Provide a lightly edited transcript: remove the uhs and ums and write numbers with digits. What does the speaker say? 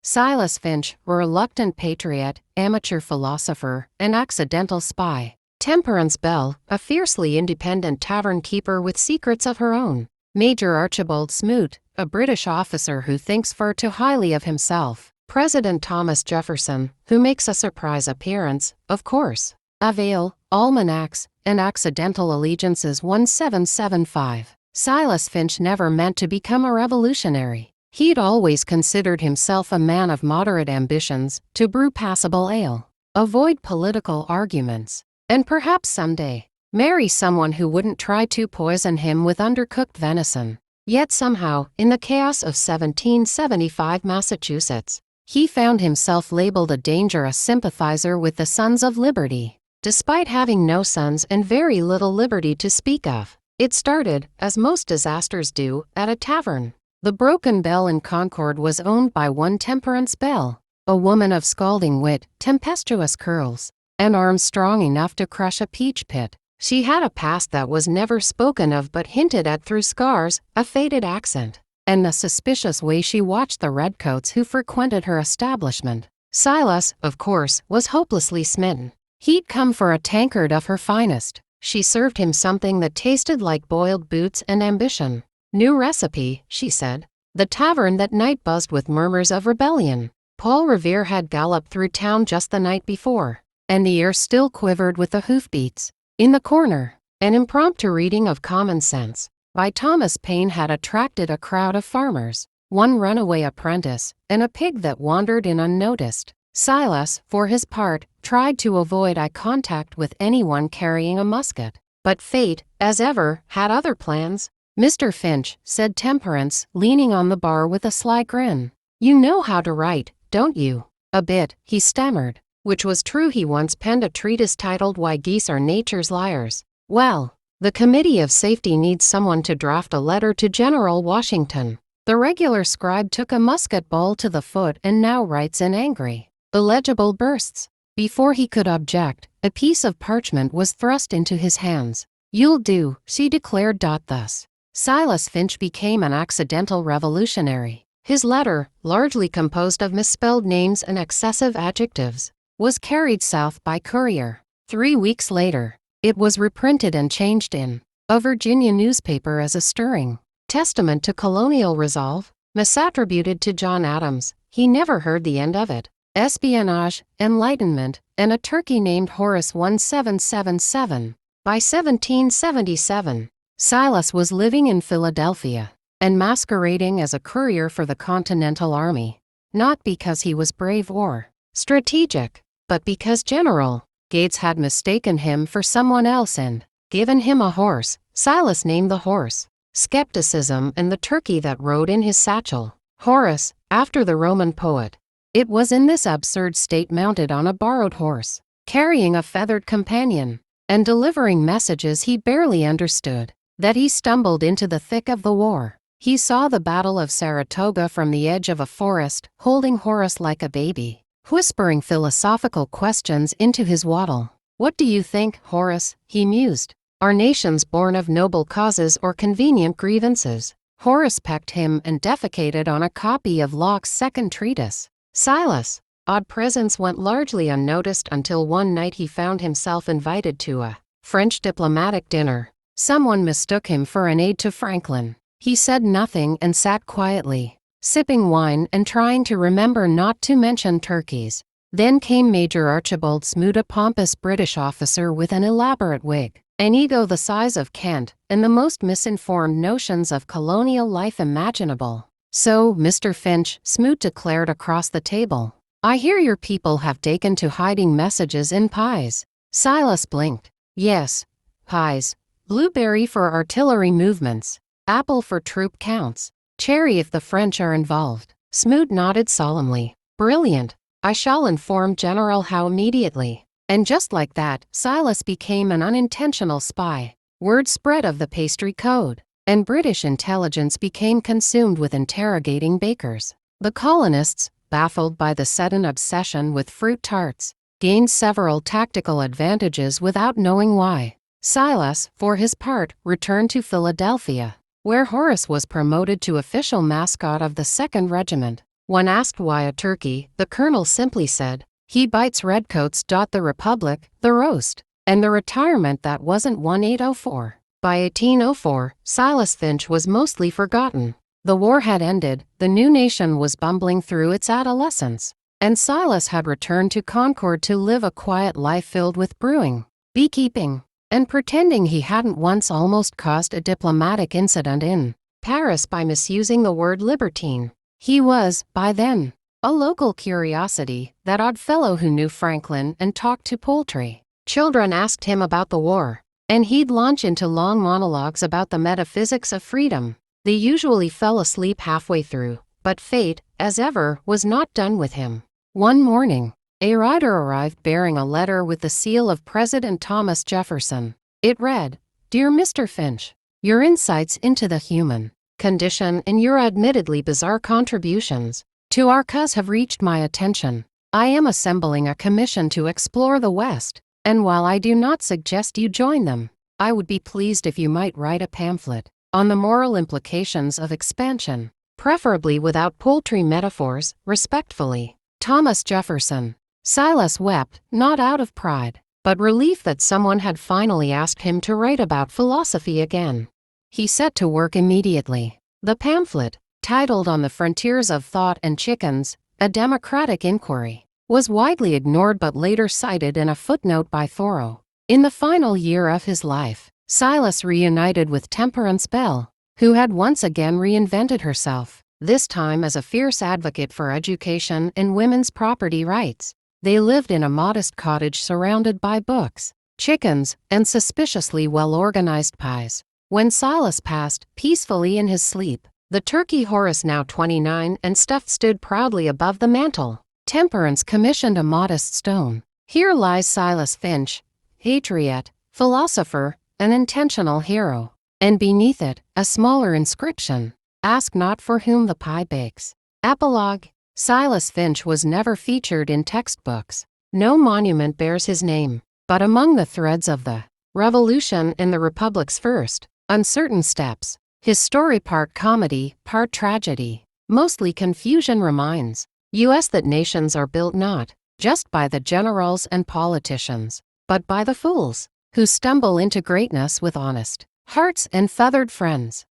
Silas Finch, a reluctant patriot, amateur philosopher, and accidental spy. Temperance Bell, a fiercely independent tavern keeper with secrets of her own. Major Archibald Smoot, a British officer who thinks far too highly of himself. President Thomas Jefferson, who makes a surprise appearance, of course. Avail, Almanacs, and Accidental Allegiances 1775. Silas Finch never meant to become a revolutionary. He'd always considered himself a man of moderate ambitions, to brew passable ale, avoid political arguments, and perhaps someday marry someone who wouldn't try to poison him with undercooked venison. Yet somehow, in the chaos of 1775 Massachusetts, he found himself labeled a dangerous sympathizer with the Sons of Liberty, despite having no sons and very little liberty to speak of. It started, as most disasters do, at a tavern. The Broken Bell in Concord was owned by one Temperance Bell, a woman of scalding wit, tempestuous curls, and arms strong enough to crush a peach pit. She had a past that was never spoken of but hinted at through scars, a faded accent, and the suspicious way she watched the redcoats who frequented her establishment. Silas, of course, was hopelessly smitten. He'd come for a tankard of her finest. She served him something that tasted like boiled boots and ambition. New recipe, she said. The tavern that night buzzed with murmurs of rebellion. Paul Revere had galloped through town just the night before, and the air still quivered with the hoofbeats. In the corner, an impromptu reading of Common Sense by Thomas Paine had attracted a crowd of farmers, one runaway apprentice, and a pig that wandered in unnoticed. Silas, for his part, tried to avoid eye contact with anyone carrying a musket. But fate, as ever, had other plans. "Mr. Finch," said Temperance, leaning on the bar with a sly grin. "You know how to write, don't you?" "A bit," he stammered, which was true. He once penned a treatise titled Why Geese Are Nature's Liars. "Well, the Committee of Safety needs someone to draft a letter to General Washington. The regular scribe took a musket ball to the foot and now writes in angry, illegible bursts." Before he could object, a piece of parchment was thrust into his hands. "You'll do," she declared. Thus, Silas Finch became an accidental revolutionary. His letter, largely composed of misspelled names and excessive adjectives, was carried south by courier. 3 weeks later, it was reprinted and changed in a Virginia newspaper as a stirring testament to colonial resolve, misattributed to John Adams. He never heard the end of it. Espionage, enlightenment, and a turkey named Horace 1777. By 1777, Silas was living in Philadelphia and masquerading as a courier for the Continental Army, not because he was brave or strategic, but because General Gates had mistaken him for someone else and given him a horse. Silas named the horse Skepticism and the turkey that rode in his satchel, Horace, after the Roman poet. It was in this absurd state, mounted on a borrowed horse, carrying a feathered companion, and delivering messages he barely understood, that he stumbled into the thick of the war. He saw the Battle of Saratoga from the edge of a forest, holding Horace like a baby, whispering philosophical questions into his waddle. "What do you think, Horace?" he mused. "Are nations born of noble causes or convenient grievances?" Horace pecked him and defecated on a copy of Locke's second treatise. Silas' odd presence went largely unnoticed until one night he found himself invited to a French diplomatic dinner. Someone mistook him for an aide to Franklin. He said nothing and sat quietly, sipping wine and trying to remember not to mention turkeys. Then came Major Archibald Smoot, a pompous British officer with an elaborate wig, an ego the size of Kent, and the most misinformed notions of colonial life imaginable. "So, Mr. Finch," Smoot declared across the table, "I hear your people have taken to hiding messages in pies." Silas blinked. "Yes, pies. Blueberry for artillery movements, apple for troop counts, cherry if the French are involved." Smoot nodded solemnly. "Brilliant. I shall inform General Howe immediately." And just like that, Silas became an unintentional spy. Word spread of the pastry code, and British intelligence became consumed with interrogating bakers. The colonists, baffled by the sudden obsession with fruit tarts, gained several tactical advantages without knowing why. Silas, for his part, returned to Philadelphia, where Horace was promoted to official mascot of the 2nd Regiment. When asked why a turkey, the colonel simply said, "He bites redcoats. The Republic, the roast, and the retirement that wasn't 1804. By 1804, Silas Finch was mostly forgotten. The war had ended, the new nation was bumbling through its adolescence, and Silas had returned to Concord to live a quiet life filled with brewing, beekeeping, and pretending he hadn't once almost caused a diplomatic incident in Paris by misusing the word libertine. He was, by then, a local curiosity, that odd fellow who knew Franklin and talked to poultry. Children asked him about the war, and he'd launch into long monologues about the metaphysics of freedom. They usually fell asleep halfway through, but fate, as ever, was not done with him. One morning, a rider arrived bearing a letter with the seal of President Thomas Jefferson. It read, "Dear Mr. Finch, your insights into the human condition and your admittedly bizarre contributions to our cause have reached my attention. I am assembling a commission to explore the West, and while I do not suggest you join them, I would be pleased if you might write a pamphlet on the moral implications of expansion, preferably without poultry metaphors. Respectfully, Thomas Jefferson." Silas wept, not out of pride, but relief that someone had finally asked him to write about philosophy again. He set to work immediately. The pamphlet, titled On the Frontiers of Thought and Chickens, A Democratic Inquiry, was widely ignored but later cited in a footnote by Thoreau. In the final year of his life, Silas reunited with Temperance Bell, who had once again reinvented herself, this time as a fierce advocate for education and women's property rights. They lived in a modest cottage surrounded by books, chickens, and suspiciously well-organized pies. When Silas passed, peacefully in his sleep, the turkey Horace, now 29 and stuffed, stood proudly above the mantel. Temperance commissioned a modest stone. "Here lies Silas Finch, patriot, philosopher, an intentional hero." And beneath it, a smaller inscription, "Ask not for whom the pie bakes." Epilogue. Silas Finch was never featured in textbooks. No monument bears his name, but among the threads of the Revolution and the Republic's first uncertain steps, his story, part comedy, part tragedy, mostly confusion, reminds us that nations are built not just by the generals and politicians, but by the fools who stumble into greatness with honest hearts and feathered friends.